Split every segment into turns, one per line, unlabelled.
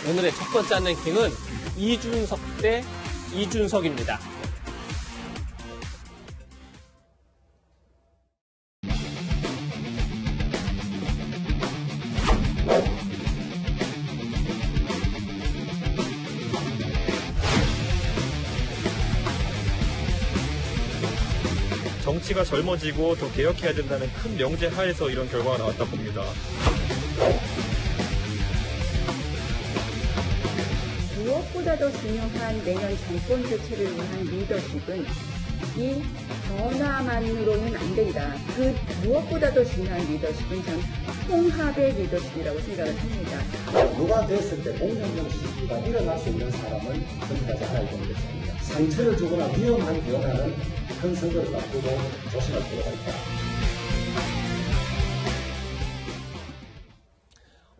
오늘의 첫 번째 랭킹은 이준석 대 이준석입니다.
정치가 젊어지고 더 개혁해야 된다는 큰 명제 하에서 이런 결과가 나왔다 봅니다.
무엇보다도 중요한 내년 정권 교체를 위한 리더십은 이 변화만으로는 안 된다. 그 무엇보다도 중요한 리더십은 전 통합의 리더십이라고 생각을 합니다.
누가 됐을 때 공정적 시기가 일어날 수 있는 사람은 선택하지 않아야 되는 것입니다. 상처를 주거나 위험한 변화는 큰 선거를 앞두고 조심할 필요가 있다.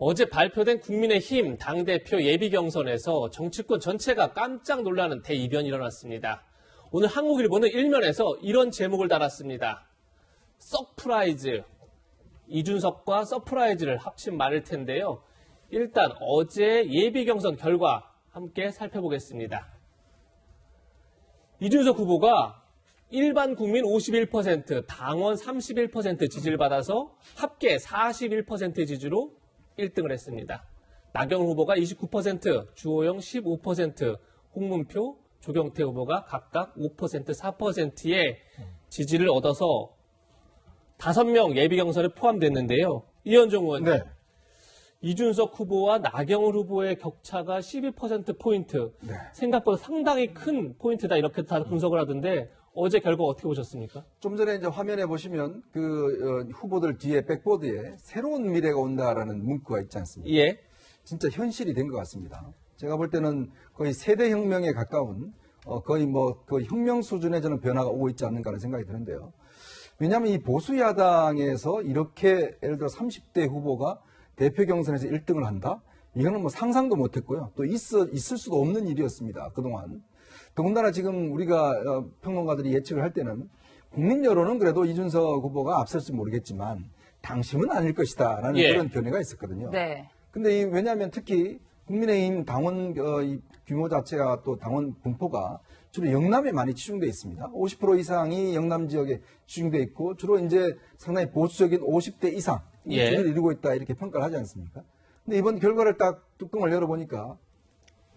어제 발표된 국민의힘 당대표 예비경선에서 정치권 전체가 깜짝 놀라는 대이변이 일어났습니다. 오늘 한국일보는 일면에서 이런 제목을 달았습니다. 서프라이즈. 이준석과 서프라이즈를 합친 말일 텐데요. 일단 어제 예비경선 결과 함께 살펴보겠습니다. 이준석 후보가 일반 국민 51%, 당원 31% 지지를 받아서 합계 41% 지지로 1등을 했습니다. 나경원 후보가 29%, 주호영 15%, 홍문표, 조경태 후보가 각각 5%, 4%의 지지를 얻어서 5명 예비경선에 포함됐는데요. 이현종 의원,
네.
이준석 후보와 나경원 후보의 격차가 12%포인트,
네.
생각보다 상당히 큰 포인트다 이렇게 다 분석을 하던데 어제 결과 어떻게 보셨습니까?
좀 전에 이제 화면에 보시면 후보들 뒤에 백보드에 새로운 미래가 온다라는 문구가 있지 않습니까?
예.
진짜 현실이 된 것 같습니다. 제가 볼 때는 거의 세대 혁명에 가까운 거의 그 혁명 수준의 저는 변화가 오고 있지 않는가 하는 생각이 드는데요. 왜냐하면 이 보수 야당에서 이렇게 예를 들어 30대 후보가 대표 경선에서 1등을 한다? 이거는 뭐 상상도 못했고요. 또 있을 수도 없는 일이었습니다. 그동안. 더군다나 지금 우리가 평론가들이 예측을 할 때는 국민 여론은 그래도 이준석 후보가 앞설지 모르겠지만 당심은 아닐 것이다라는
예.
그런 견해가 있었거든요.
네.
근데 왜냐하면 특히 국민의힘 당원 이 규모 자체가 또 당원 분포가 주로 영남에 많이 치중돼 있습니다. 50% 이상이 영남 지역에 치중돼 있고 주로 이제 상당히 보수적인 50대 이상
예.
지지를 이루고 있다 이렇게 평가를 하지 않습니까? 근데 이번 결과를 딱 뚜껑을 열어보니까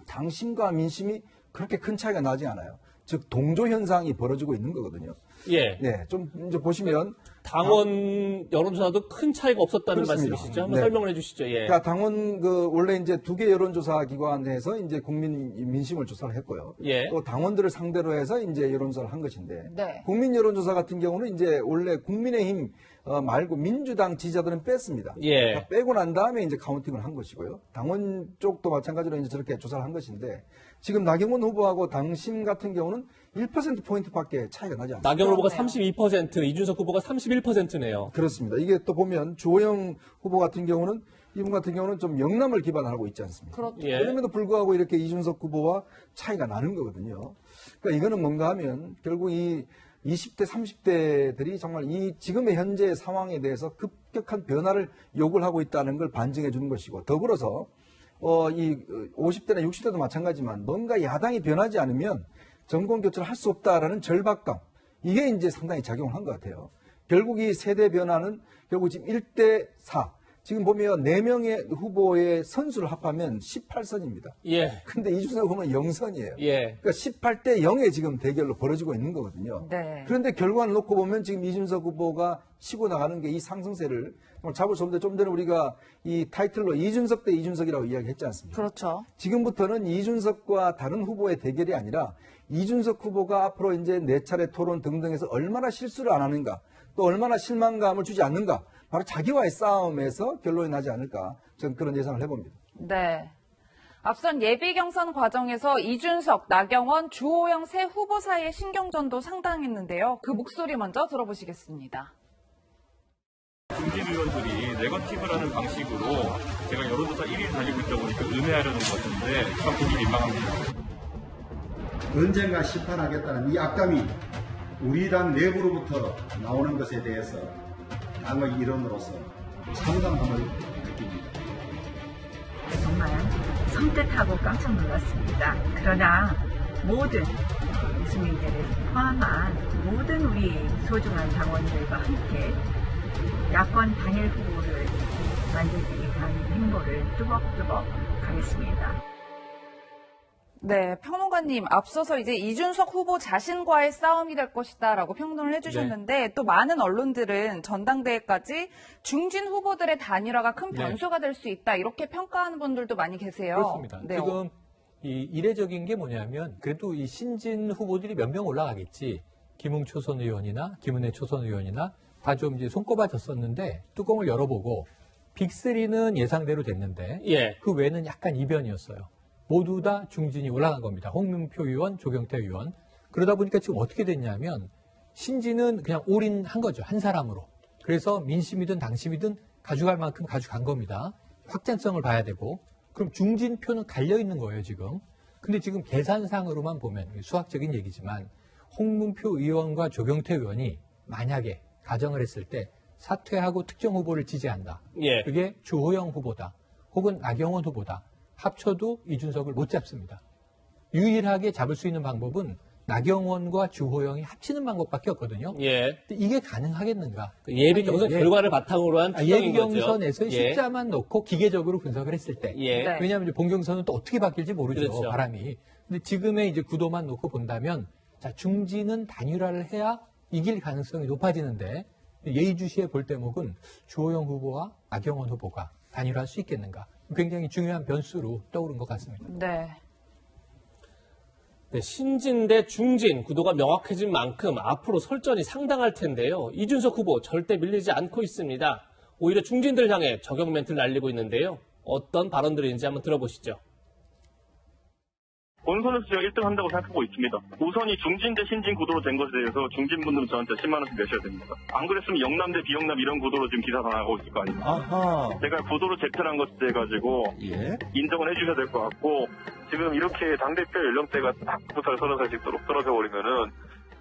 당심과 민심이 그렇게 큰 차이가 나지 않아요. 즉 동조 현상이 벌어지고 있는 거거든요.
예.
네, 좀 이제 보시면
당원 여론조사도 큰 차이가 없었다는
그렇습니다.
말씀이시죠? 한번
네.
설명을 해주시죠. 예.
그러니까 당원 원래 이제 2개 여론조사 기관에서 이제 국민 민심을 조사를 했고요.
예.
또 당원들을 상대로 해서 이제 여론조사를 한 것인데
네.
국민 여론조사 같은 경우는 이제 원래 국민의힘 말고 민주당 지지자들은 뺐습니다.
예.
그러니까 빼고 난 다음에 이제 카운팅을 한 것이고요. 당원 쪽도 마찬가지로 이제 저렇게 조사를 한 것인데 지금 나경원 후보하고 당심 같은 경우는 1%포인트밖에 차이가 나지 않습니다.
나경원 후보가 32%, 이준석 후보가 31%네요.
그렇습니다. 이게 또 보면 주호영 후보 같은 경우는 이분 같은 경우는 좀 영남을 기반하고 있지 않습니까?
그렇죠.
예.
그럼에도 불구하고 이렇게 이준석 후보와 차이가 나는 거거든요. 그러니까 이거는 뭔가 하면 결국 이 20대, 30대들이 정말 이 지금의 현재 상황에 대해서 급격한 변화를 요구를 하고 있다는 걸 반증해 주는 것이고 더불어서 이 50대나 60대도 마찬가지지만 뭔가 야당이 변하지 않으면 정권 교체를 할 수 없다라는 절박감 이게 이제 상당히 작용을 한 것 같아요. 결국 이 세대 변화는 결국 지금 1대 4 지금 보면 4명의 후보의 선수를 합하면 18선입니다.
예.
근데 이준석 후보는 0선이에요.
예.
그러니까 18대 0의 지금 대결로 벌어지고 있는 거거든요.
네.
그런데 결과를 놓고 보면 지금 이준석 후보가 치고 나가는 게 이 상승세를 잡을 수 없는데 좀 전에 우리가 이 타이틀로 이준석 대 이준석이라고 이야기했지 않습니까?
그렇죠.
지금부터는 이준석과 다른 후보의 대결이 아니라 이준석 후보가 앞으로 이제 4차례 토론 등등에서 얼마나 실수를 안 하는가 또 얼마나 실망감을 주지 않는가 바로 자기와의 싸움에서 결론이 나지 않을까 저는 그런 예상을 해봅니다.
네. 앞선 예비 경선 과정에서 이준석, 나경원, 주호영 세 후보 사이의 신경전도 상당했는데요. 그 목소리 먼저 들어보시겠습니다.
중진 의원들이 네거티브라는 방식으로 제가 여론조사 1위 달리고 있다 보니까 음해하려는 것 같은데 참 보기 민망합니다.
언젠가 심판하겠다는 이 악감이 우리 당 내부로부터 나오는 것에 대해서 당의 일원으로서 상당함을 느낍니다.
정말 섬뜩하고 깜짝 놀랐습니다. 그러나 모든 유승민들을 포함한 모든 우리 소중한 당원들과 함께 야권 단일 후보를 만들기 위한 행보를 뚜벅뚜벅 하겠습니다.
네, 평론가님, 앞서서 이제 이준석 후보 자신과의 싸움이 될 것이다라고 평론을 해주셨는데, 또 많은 언론들은 전당대회까지 중진 후보들의 단일화가 큰 변수가 될 수 있다, 이렇게 평가하는 분들도 많이 계세요.
그렇습니다.
네,
지금 이 이례적인 게 뭐냐면, 그래도 이 신진 후보들이 몇 명 올라가겠지. 김웅 초선 의원이나 김은혜 초선 의원이나 다 좀 이제 손꼽아졌었는데, 뚜껑을 열어보고, 빅3는 예상대로 됐는데,
예.
그 외에는 약간 이변이었어요. 모두 다 중진이 올라간 겁니다. 홍문표 의원, 조경태 의원. 그러다 보니까 지금 어떻게 됐냐면 신진은 그냥 올인한 거죠. 한 사람으로. 그래서 민심이든 당심이든 가져갈 만큼 가져간 겁니다. 확장성을 봐야 되고. 그럼 중진 표는 갈려 있는 거예요, 지금. 근데 지금 계산상으로만 보면 수학적인 얘기지만 홍문표 의원과 조경태 의원이 만약에 가정을 했을 때 사퇴하고 특정 후보를 지지한다.
예.
그게 주호영 후보다. 혹은 나경원 후보다. 합쳐도 이준석을 못 잡습니다. 유일하게 잡을 수 있는 방법은 나경원과 주호영이 합치는 방법밖에 없거든요.
예.
근데 이게 가능하겠는가?
예비 경선
예.
결과를 바탕으로 한
예비
추정인 거죠.
경선에서
예.
숫자만 놓고 기계적으로 분석을 했을 때.
예.
네.
왜냐하면 이제 본 경선은 또 어떻게 바뀔지 모르죠.
그렇죠.
바람이. 근데 지금의 이제 구도만 놓고 본다면 자, 중진은 단일화를 해야 이길 가능성이 높아지는데 예의주시해 볼 대목은 주호영 후보와 나경원 후보가 단일화할 수 있겠는가? 굉장히 중요한 변수로 떠오른 것 같습니다.
네.
네, 신진 대 중진 구도가 명확해진 만큼 앞으로 설전이 상당할 텐데요. 이준석 후보 절대 밀리지 않고 있습니다. 오히려 중진들 향해 저격 멘트를 날리고 있는데요. 어떤 발언들인지 한번 들어보시죠.
본선에서 제가 1등 한다고 생각하고 있습니다. 우선이 중진 대 신진 구도로 된 것에 대해서 중진분들은 저한테 10만 원씩 내셔야 됩니다. 안 그랬으면 영남 대 비영남 이런 구도로 지금 기사 다 나가고 있을 거 아닙니까?
아하.
제가 구도로 재편한 것에 대해 가지고
예.
인정을 해주셔야 될 것 같고 지금 이렇게 당대표 연령대가 딱 2살, 30살씩 떨어져 버리면은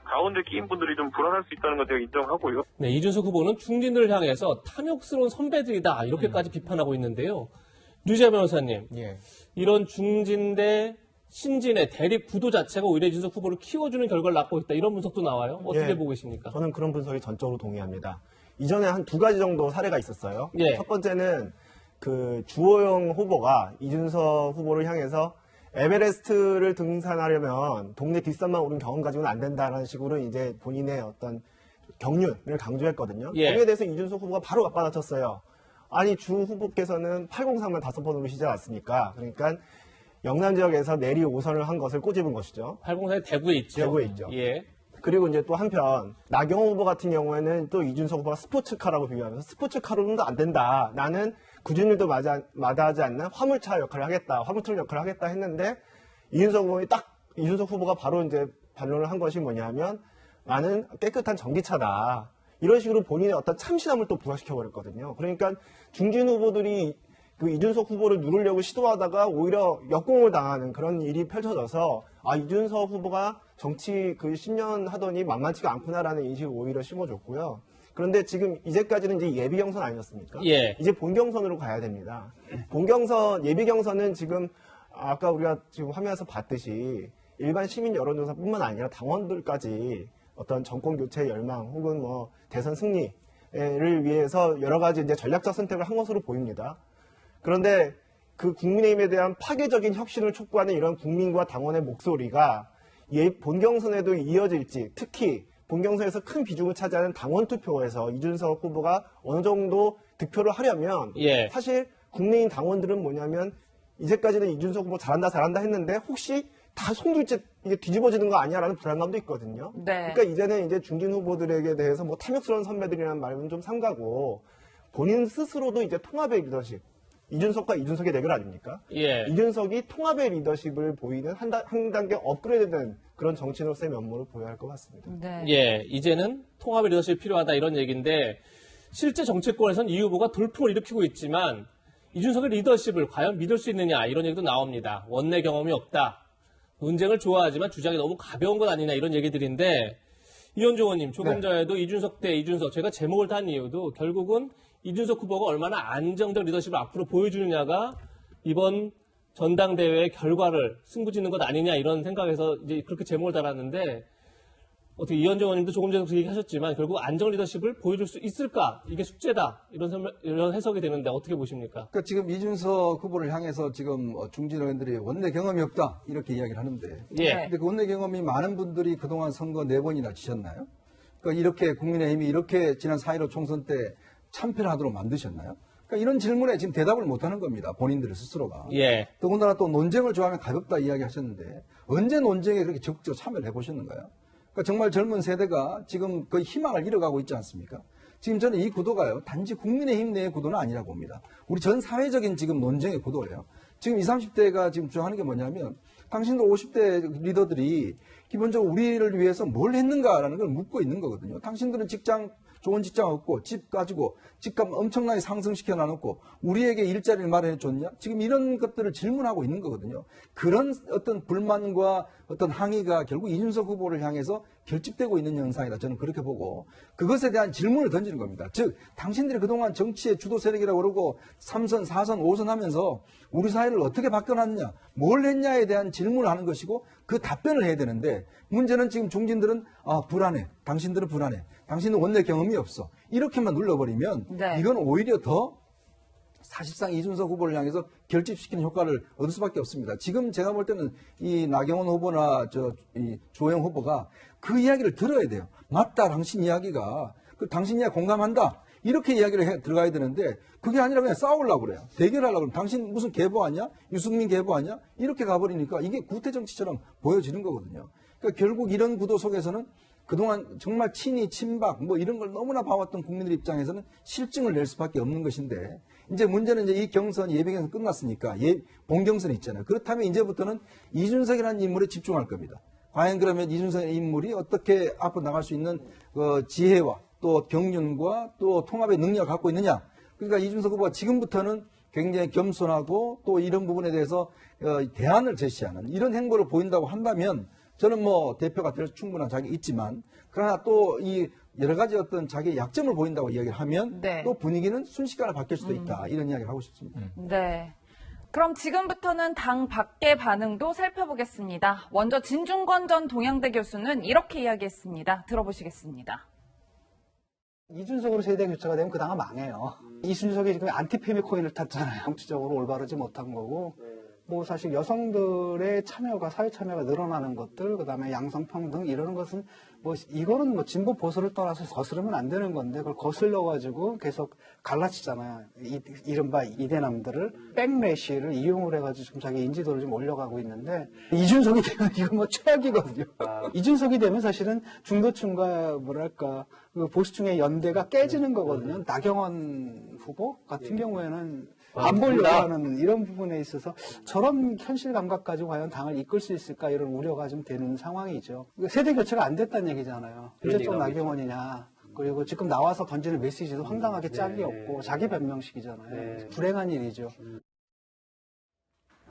가운데 끼인 분들이 좀 불안할 수 있다는 걸 제가 인정하고요.
네, 이준석 후보는 중진들을 향해서 탐욕스러운 선배들이다 이렇게까지 비판하고 있는데요. 류지아 변호사님,
예.
이런 중진 대 신진의 대립 구도 자체가 오히려 이준석 후보를 키워주는 결과를 낳고 있다 이런 분석도 나와요. 어떻게
예.
보고 계십니까?
저는 그런 분석이 전적으로 동의합니다. 이전에 한 두 가지 정도 사례가 있었어요.
예.
첫 번째는 그 주호영 후보가 이준석 후보를 향해서 에베레스트를 등산하려면 동네 뒷산만 오른 경험 가지고는 안 된다라는 식으로 이제 본인의 어떤 경륜을 강조했거든요.
예.
거기에 대해서 이준석 후보가 바로 맞받아쳤어요. 아니 주 후보께서는 803만 5번 오르시지 않았습니까? 그러니까 영남 지역에서 내리 5선을 한 것을 꼬집은 것이죠.
804에 대구에 있죠.
대구에 있죠.
예.
그리고 이제 또 한편 나경원 후보 같은 경우에는 또 이준석 후보가 스포츠카라고 비교하면서 스포츠카로는 안 된다. 나는 구준율도 마다하지 않는 화물차 역할을 하겠다. 화물차 역할을 하겠다 했는데 이준석 후보가 바로 이제 반론을 한 것이 뭐냐면 나는 깨끗한 전기차다. 이런 식으로 본인의 어떤 참신함을 또 부각시켜 버렸거든요. 그러니까 중진 후보들이 그 이준석 후보를 누르려고 시도하다가 오히려 역공을 당하는 그런 일이 펼쳐져서 아 이준석 후보가 정치 그 10년 하더니 만만치가 않구나라는 인식을 오히려 심어줬고요. 그런데 지금 이제까지는 이제 예비 경선 아니었습니까?
예.
이제 본 경선으로 가야 됩니다. 본 경선 예비 경선은 지금 아까 우리가 지금 화면에서 봤듯이 일반 시민 여론조사뿐만 아니라 당원들까지 어떤 정권 교체 열망 혹은 뭐 대선 승리를 위해서 여러 가지 이제 전략적 선택을 한 것으로 보입니다. 그런데 그 국민의힘에 대한 파괴적인 혁신을 촉구하는 이런 국민과 당원의 목소리가 본경선에도 이어질지, 특히 본경선에서 큰 비중을 차지하는 당원 투표에서 이준석 후보가 어느 정도 득표를 하려면
예.
사실 국민의힘 당원들은 뭐냐면 이제까지는 이준석 후보 잘한다 했는데 혹시 다 송두리째 이게 뒤집어지는 거 아니야라는 불안감도 있거든요.
네.
그러니까 이제는 이제 중진 후보들에게 대해서 뭐 탐욕스러운 선배들이라는 말은 좀 삼가고 본인 스스로도 이제 통합의 리더십, 이준석과 이준석의 대결 아닙니까?
예.
이준석이 통합의 리더십을 보이는 한 단계 업그레이드된 그런 정치인으로서의 면모를 보여야 할 것 같습니다.
네.
예, 이제는 통합의 리더십이 필요하다 이런 얘기인데 실제 정치권에서는 이 후보가 돌풍을 일으키고 있지만 이준석의 리더십을 과연 믿을 수 있느냐 이런 얘기도 나옵니다. 원내 경험이 없다. 논쟁을 좋아하지만 주장이 너무 가벼운 것 아니냐 이런 얘기들인데 이현종 의원님 조금
네.
전에도 이준석 대 이준석 제가 제목을 단 이유도 결국은 이준석 후보가 얼마나 안정적 리더십을 앞으로 보여주느냐가 이번 전당대회 결과를 승부짓는 것 아니냐 이런 생각에서 이제 그렇게 제목을 달았는데 어떻게 이현정 의원님도 조금 전에 그 얘기하셨지만 결국 안정 리더십을 보여줄 수 있을까 이게 숙제다 이런 해석이 되는데 어떻게 보십니까?
그러니까 지금 이준석 후보를 향해서 지금 중진 의원들이 원내 경험이 없다 이렇게 이야기를 하는데
예.
근데 그 원내 경험이 많은 분들이 그동안 선거 4번이나 지셨나요? 그러니까 이렇게 국민의힘이 이렇게 지난 4.15 총선 때 참패를 하도록 만드셨나요? 그러니까 이런 질문에 지금 대답을 못하는 겁니다. 본인들 스스로가.
예.
더군다나 또 논쟁을 좋아하면 가볍다 이야기하셨는데 언제 논쟁에 그렇게 적극적으로 참여를 해보셨는가요? 그러니까 정말 젊은 세대가 지금 거의 희망을 잃어가고 있지 않습니까? 지금 저는 이 구도가요, 단지 국민의힘 내의 구도는 아니라고 봅니다. 우리 전 사회적인 지금 논쟁의 구도예요. 지금 20, 30대가 지금 주장하는 게 뭐냐면 당신들 50대 리더들이 기본적으로 우리를 위해서 뭘 했는가라는 걸 묻고 있는 거거든요. 당신들은 좋은 직장 얻고 집 가지고 집값 엄청나게 상승시켜 놔놓고 우리에게 일자리를 마련해 줬냐? 지금 이런 것들을 질문하고 있는 거거든요. 그런 어떤 불만과 어떤 항의가 결국 이준석 후보를 향해서 결집되고 있는 현상이다. 저는 그렇게 보고 그것에 대한 질문을 던지는 겁니다. 즉 당신들이 그동안 정치의 주도 세력이라고 그러고 3선, 4선, 5선 하면서 우리 사회를 어떻게 바꿔놨냐, 뭘 했냐에 대한 질문을 하는 것이고 그 답변을 해야 되는데 문제는 지금 중진들은 불안해. 당신들은 불안해. 당신은 원내 경험이 없어. 이렇게만 눌러버리면
네.
이건 오히려 더 사실상 이준석 후보를 향해서 결집시키는 효과를 얻을 수밖에 없습니다. 지금 제가 볼 때는 이 나경원 후보나 이 조영 후보가 그 이야기를 들어야 돼요. 맞다, 당신 이야기가. 당신 이야기 공감한다. 이렇게 이야기를 들어가야 되는데 그게 아니라 그냥 싸우려고 그래요. 대결하려고 그러면 당신 무슨 계보하냐? 유승민 계보하냐? 이렇게 가버리니까 이게 구태정치처럼 보여지는 거거든요. 그러니까 결국 이런 구도 속에서는 그동안 정말 친이, 친박 뭐 이런 걸 너무나 봐왔던 국민들 입장에서는 실증을 낼 수밖에 없는 것인데 이제 문제는 이제 이 경선 예비경선 끝났으니까 본경선이 있잖아요. 그렇다면 이제부터는 이준석이라는 인물에 집중할 겁니다. 과연 그러면 이준석의 인물이 어떻게 앞으로 나갈 수 있는 지혜와 또 경륜과 또 통합의 능력을 갖고 있느냐. 그러니까 이준석 후보가 지금부터는 굉장히 겸손하고 또 이런 부분에 대해서 대안을 제시하는 이런 행보를 보인다고 한다면 저는 뭐 대표가 될 충분한 자격이 있지만 그러나 또 이 여러 가지 어떤 자기의 약점을 보인다고 이야기를 하면
네.
또 분위기는 순식간에 바뀔 수도 있다. 이런 이야기를 하고 싶습니다.
네. 그럼 지금부터는 당 밖의 반응도 살펴보겠습니다. 먼저 진중권 전 동양대 교수는 이렇게 이야기했습니다. 들어보시겠습니다.
이준석으로 세대 교체가 되면 그 당은 망해요. 이준석이 지금 안티페미 코인을 탔잖아요. 정치적으로 올바르지 못한 거고. 뭐 사실 여성들의 참여가, 사회 참여가 늘어나는 것들, 그 다음에 양성평등 이러는 것은 뭐 이거는 뭐 진보 보수를 떠나서 거스르면 안 되는 건데 그걸 거슬러가지고 계속 갈라치잖아요. 이른바 이대남들을 백래시를 이용을 해가지고 지금 자기 인지도를 좀 올려가고 있는데 이준석이 되면 이건 뭐 최악이거든요. 이준석이 되면 사실은 중도층과 뭐랄까 그 보수층의 연대가 깨지는 거거든요. 나경원 후보 같은 경우에는 안 보려고 하는 이런 부분에 있어서 저런 현실 감각 가지고 과연 당을 이끌 수 있을까 이런 우려가 좀 되는 상황이죠. 세대 교체가 안 됐다는 얘기잖아요. 언제적 나경원이냐. 그리고 지금 나와서 던지는 메시지도 황당하게 짝이 없고 자기 변명식이잖아요. 불행한 일이죠.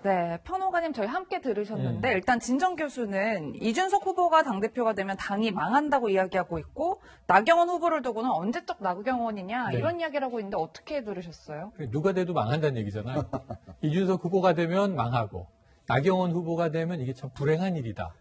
네, 평론가님 저희 함께 들으셨는데 일단 진정 교수는 이준석 후보가 당대표가 되면 당이 망한다고 이야기하고 있고 나경원 후보를 두고는 언제적 나경원이냐 이런 이야기를 하고 있는데 어떻게 들으셨어요?
누가 돼도 망한다는 얘기잖아요. 이준석 후보가 되면 망하고 나경원 후보가 되면 이게 참 불행한 일이다.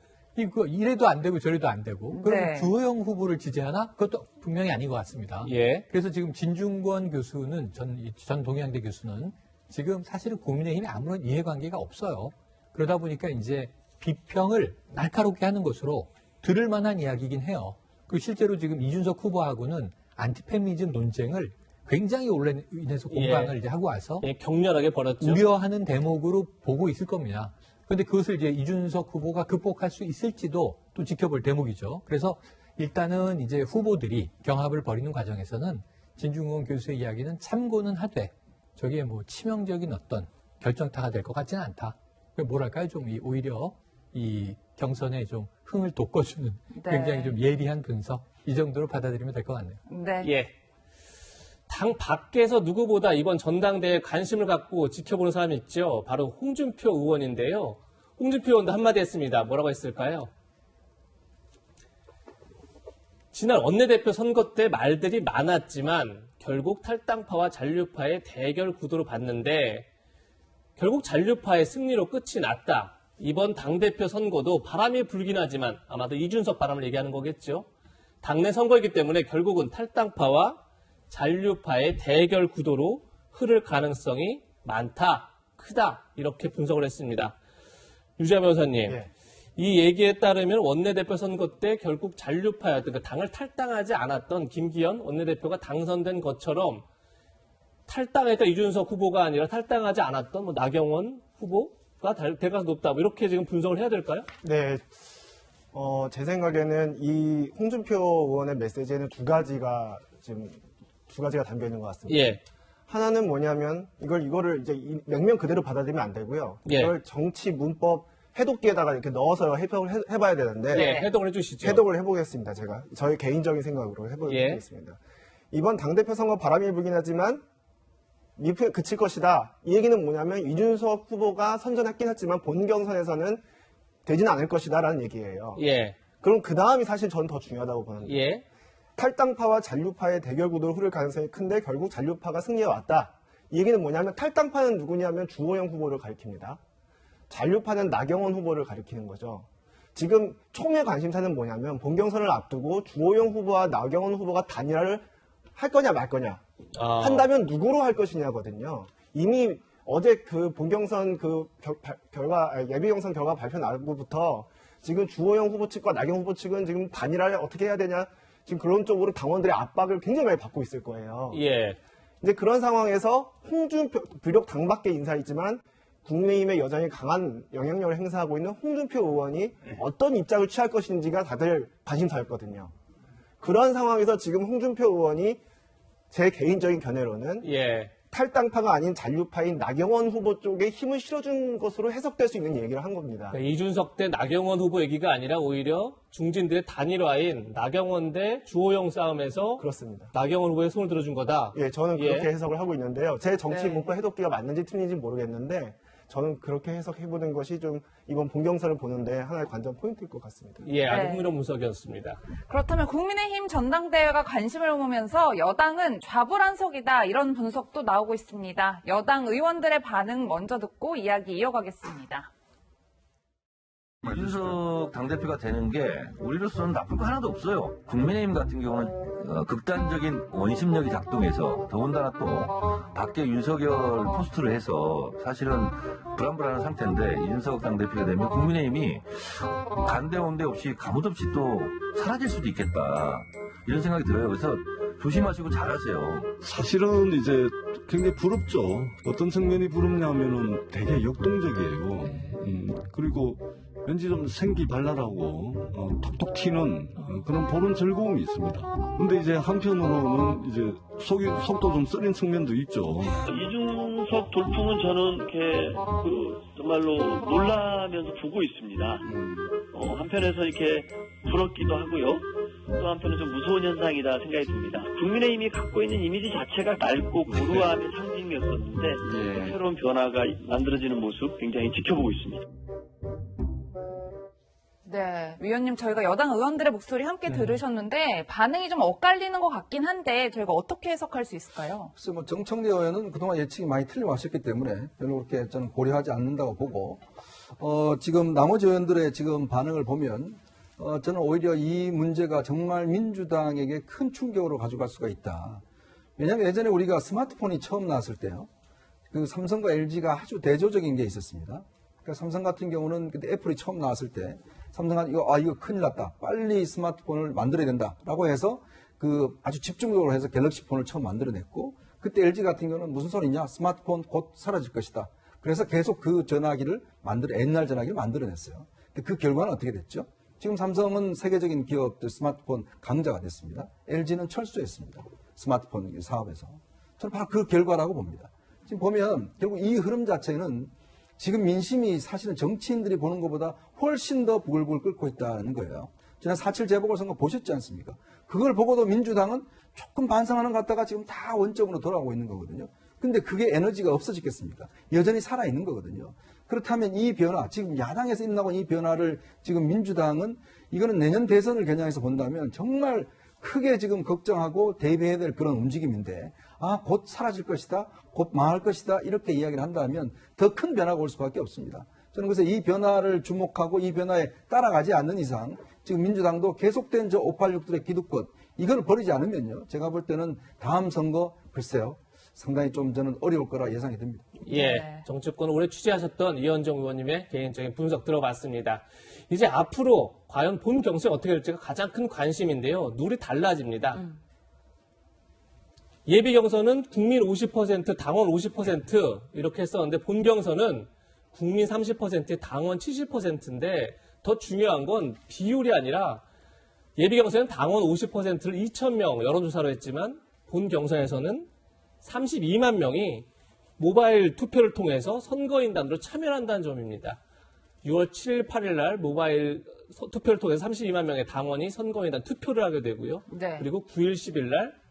이래도 안 되고 저래도 안 되고 그럼
네.
주호영 후보를 지지하나? 그것도 분명히 아닌 것 같습니다.
예.
그래서 지금 진중권 교수는 전 동양대 교수는 지금 사실은 국민의힘에 아무런 이해관계가 없어요. 그러다 보니까 이제 비평을 날카롭게 하는 것으로 들을 만한 이야기이긴 해요. 그 실제로 지금 이준석 후보하고는 안티페미니즘 논쟁을 굉장히 오래 인해서 공방을 이제 하고 와서
격렬하게 벌였죠.
우려하는 대목으로 보고 있을 겁니다. 그런데 그것을 이제 이준석 후보가 극복할 수 있을지도 또 지켜볼 대목이죠. 그래서 일단은 이제 후보들이 경합을 벌이는 과정에서는 진중권 교수의 이야기는 참고는 하되 저게 뭐 치명적인 어떤 결정타가 될 것 같지는 않다. 뭐랄까요? 좀 오히려 이 경선에 좀 흥을 돋궈주는 굉장히 좀 예리한 분석 이 정도로 받아들이면 될 것 같네요.
네.
예. 당 밖에서 누구보다 이번 전당대회에 관심을 갖고 지켜보는 사람이 있죠. 바로 홍준표 의원인데요. 홍준표 의원도 한마디 했습니다. 뭐라고 했을까요? 지난 원내대표 선거 때 말들이 많았지만 결국 탈당파와 잔류파의 대결 구도로 봤는데 결국 잔류파의 승리로 끝이 났다. 이번 당대표 선거도 바람이 불긴 하지만 아마도 이준석 바람을 얘기하는 거겠죠. 당내 선거이기 때문에 결국은 탈당파와 잔류파의 대결 구도로 흐를 가능성이 많다, 크다 이렇게 분석을 했습니다. 유지아 변호사님,
예.
이 얘기에 따르면 원내대표 선거 때 결국 잔류파였던 그러니까 당을 탈당하지 않았던 김기현 원내대표가 당선된 것처럼 탈당했던 이준석 후보가 아니라 탈당하지 않았던 뭐 나경원 후보가 될 가능성이 높다. 뭐 이렇게 지금 분석을 해야 될까요?
네. 제 생각에는 이 홍준표 의원의 메시지에는 두 가지가 담겨 있는 것 같습니다.
예.
하나는 뭐냐면 이거를 이제 명명 그대로 받아들이면 안 되고요.
예.
이걸 정치 문법 해독기에다가 이렇게 넣어서 해석을 해봐야 되는데
예, 해독을 해주시죠.
해독을 해보겠습니다. 제가 저의 개인적인 생각으로 해보겠습니다. 이번 당대표 선거 바람이 불긴 하지만 미표에 그칠 것이다. 이 얘기는 뭐냐면 이준석 후보가 선전했긴 했지만 본 경선에서는 되지는 않을 것이다라는 얘기예요.
예.
그럼 그 다음이 사실 저는 더 중요하다고 보는데
예.
탈당파와 잔류파의 대결 구도로 흐를 가능성이 큰데 결국 잔류파가 승리해 왔다. 이 얘기는 뭐냐면 탈당파는 누구냐면 주호영 후보를 가리킵니다. 잔류파는 나경원 후보를 가리키는 거죠. 지금 총의 관심사는 뭐냐면 본경선을 앞두고 주호영 후보와 나경원 후보가 단일화를 할 거냐 말 거냐. 한다면 누구로 할 것이냐거든요. 이미 어제 그 본경선 예비경선 결과 발표 나고부터 지금 주호영 후보 측과 나경원 후보 측은 지금 단일화를 어떻게 해야 되냐. 지금 그런 쪽으로 당원들의 압박을 굉장히 많이 받고 있을 거예요.
예.
이제 그런 상황에서 홍준표, 비록 당밖의 인사이지만 국민의힘에 여전히 강한 영향력을 행사하고 있는 홍준표 의원이 어떤 입장을 취할 것인지가 다들 관심사였거든요. 그런 상황에서 지금 홍준표 의원이 제 개인적인 견해로는
예.
탈당파가 아닌 잔류파인 나경원 후보 쪽에 힘을 실어준 것으로 해석될 수 있는 얘기를 한 겁니다.
그러니까 이준석 대 나경원 후보 얘기가 아니라 오히려 중진들의 단일화인 나경원 대 주호영 싸움에서
그렇습니다.
나경원 후보의 손을 들어준 거다.
예, 저는 그렇게 해석을 하고 있는데요. 제 정치
네.
문법 해독기가 맞는지 틀린지 모르겠는데 저는 그렇게 해석해보는 것이 좀 이번 본경선을 보는데 하나의 관전 포인트일 것 같습니다.
예, 아주
네.
흥미로운 분석이었습니다.
그렇다면 국민의힘 전당대회가 관심을 모으면서 여당은 좌불안석이다 이런 분석도 나오고 있습니다. 여당 의원들의 반응 먼저 듣고 이야기 이어가겠습니다.
이준석 당대표가 되는 게 우리로서는 나쁠 거 하나도 없어요. 국민의힘 같은 경우는 극단적인 원심력이 작동해서 더군다나 또 밖에 윤석열 포스트를 해서 사실은 불안불안한 상태인데 이준석 당대표가 되면 국민의힘이 간데온데 없이 가뭇 없이 또 사라질 수도 있겠다 이런 생각이 들어요. 그래서 조심하시고 잘하세요.
사실은 이제 굉장히 부럽죠. 어떤 측면이 부럽냐면은 되게 역동적이에요. 그리고 왠지 좀 생기 발랄하고 톡톡 튀는 그런 보는 즐거움이 있습니다. 근데 이제 한편으로는 이제 속도 좀 쓰린 측면도 있죠.
이준석 돌풍은 저는 이렇게 정말로 놀라면서 보고 있습니다. 한편에서 이렇게 부럽기도 하고요. 또 한편은 좀 무서운 현상이다 생각이 듭니다. 국민의힘이 갖고 있는 이미지 자체가 낡고 고루함의 상징이었었는데 새로운 변화가 만들어지는 모습 굉장히 지켜보고 있습니다.
네, 위원님 저희가 여당 의원들의 목소리 함께 들으셨는데 반응이 좀 엇갈리는 것 같긴 한데 저희가 어떻게 해석할 수 있을까요?
글쎄 뭐 정청래 의원은 그동안 예측이 많이 틀려왔었기 때문에 별로 그렇게 저는 고려하지 않는다고 보고 지금 나머지 의원들의 지금 반응을 보면 저는 오히려 이 문제가 정말 민주당에게 큰 충격으로 가져갈 수가 있다. 왜냐하면 예전에 우리가 스마트폰이 처음 나왔을 때요. 그 삼성과 LG가 아주 대조적인 게 있었습니다. 그러니까 삼성 같은 경우는 그때 애플이 처음 나왔을 때 삼성은 이거 큰일 났다. 빨리 스마트폰을 만들어야 된다라고 해서 그 아주 집중적으로 해서 갤럭시 폰을 처음 만들어냈고 그때 LG 같은 경우는 무슨 소리냐? 스마트폰 곧 사라질 것이다. 그래서 계속 그 전화기를 옛날 전화기를 만들어냈어요. 근데 그 결과는 어떻게 됐죠? 지금 삼성은 세계적인 기업들 스마트폰 강자가 됐습니다. LG는 철수했습니다. 스마트폰 사업에서. 저는 바로 그 결과라고 봅니다. 지금 보면 결국 이 흐름 자체는 지금 민심이 사실은 정치인들이 보는 것보다 훨씬 더 부글부글 끓고 있다는 거예요. 지난 4.7 재보궐선거 보셨지 않습니까? 그걸 보고도 민주당은 조금 반성하는 것 같다가 지금 다 원점으로 돌아오고 있는 거거든요. 근데 그게 에너지가 없어지겠습니까? 여전히 살아있는 거거든요. 그렇다면 이 변화, 지금 야당에서 일어나고 이 변화를 지금 민주당은 이거는 내년 대선을 겨냥해서 본다면 정말 크게 지금 걱정하고 대비해야 될 그런 움직임인데 곧 사라질 것이다, 곧 망할 것이다 이렇게 이야기를 한다면 더 큰 변화가 올 수밖에 없습니다. 저는 그래서 이 변화를 주목하고 이 변화에 따라가지 않는 이상 지금 민주당도 계속된 저 586들의 기득권 이걸 버리지 않으면요. 제가 볼 때는 다음 선거 글쎄요. 상당히 좀 저는 어려울 거라 예상이 됩니다.
예, 정치권을 오래 취재하셨던 이현정 의원님의 개인적인 분석 들어봤습니다. 이제 앞으로 과연 본 경선이 어떻게 될지가 가장 큰 관심인데요. 룰이 달라집니다. 예비 경선은 국민 50%, 당원 50% 이렇게 했었는데 본 경선은 국민 30%, 당원 70%인데 더 중요한 건 비율이 아니라 예비 경선은 당원 50%를 2,000명 여론조사로 했지만 본 경선에서는 32만 명이 모바일 투표를 통해서 선거인단으로 참여한다는 점입니다. 6월 7일, 8일 날 모바일 투표를 통해서 32만 명의 당원이 선거인단 투표를 하게 되고요.
네.
그리고 9일, 10일 날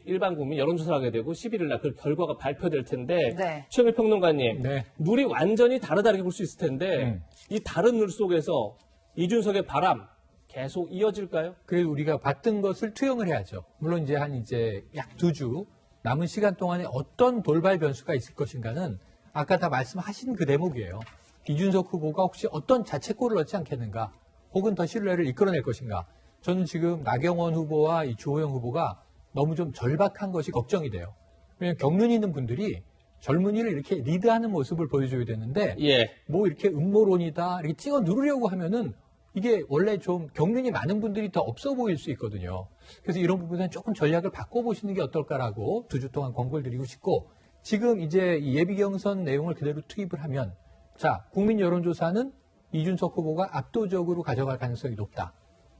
일반 국민 여론조사를 하게 되고 11일 날 그 결과가 발표될 텐데
네.
최영일 평론가님,
네.
룰이 완전히 다르다고 볼 수 있을 텐데 이 다른 룰 속에서 이준석의 바람 계속 이어질까요?
그래서 우리가 봤던 것을 투영을 해야죠. 물론 이제 약 2주 남은 시간 동안에 어떤 돌발 변수가 있을 것인가는 아까 다 말씀하신 그 대목이에요. 이준석 후보가 혹시 어떤 자책골을 넣지 않겠는가, 혹은 더 신뢰를 이끌어낼 것인가. 저는 지금 나경원 후보와 이 주호영 후보가 너무 좀 절박한 것이 걱정이 돼요. 왜냐하면 경륜 있는 분들이 젊은이를 이렇게 리드하는 모습을 보여줘야 되는데
예.
뭐 이렇게 음모론이다 이렇게 찍어 누르려고 하면은 이게 원래 좀 경륜이 많은 분들이 더 없어 보일 수 있거든요. 그래서 이런 부분은 조금 전략을 바꿔보시는 게 어떨까라고 2주 동안 권고를 드리고 싶고, 지금 이제 이 예비 경선 내용을 그대로 투입을 하면, 자, 국민 여론조사는 이준석 후보가 압도적으로 가져갈 가능성이 높다.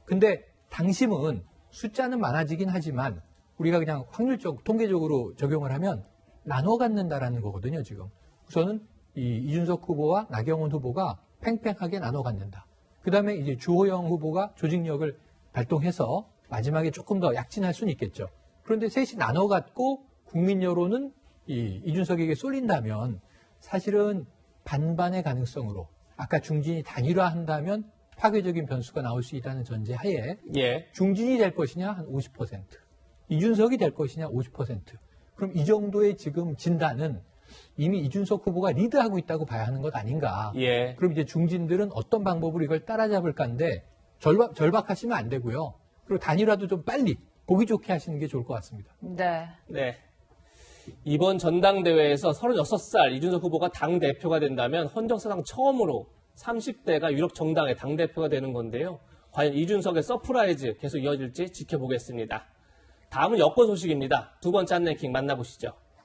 근데 당심은 숫자는 많아지긴 하지만 우리가 그냥 확률적, 통계적으로 적용을 하면 나눠 갖는다라는 거거든요, 지금. 우선은 이준석 후보와 나경원 후보가 팽팽하게 나눠 갖는다. 그 다음에 이제 주호영 후보가 조직력을 발동해서 마지막에 조금 더 약진할 수는 있겠죠. 그런데 셋이 나눠 갖고 국민 여론은 이준석에게 쏠린다면 사실은 반반의 가능성으로 아까 중진이 단일화한다면 파괴적인 변수가 나올 수 있다는 전제하에
예.
중진이 될 것이냐 한 50%, 이준석이 될 것이냐 50%. 그럼 이 정도의 지금 진단은 이미 이준석 후보가 리드하고 있다고 봐야 하는 것 아닌가.
예.
그럼 이제 중진들은 어떤 방법으로 이걸 따라잡을까인데 절박하시면 안 되고요. 그리고 단일화도 좀 빨리 보기 좋게 하시는 게 좋을 것 같습니다.
네.
네. 이번 전당대회에서 36살 이준석 후보가 당대표가 된다면 헌정사상 처음으로 30대가 유력 정당의 당대표가 되는 건데요. 과연 이준석의 서프라이즈 계속 이어질지 지켜보겠습니다. 다음은 여권 소식입니다. 두 번째 한 랭킹 만나보시죠.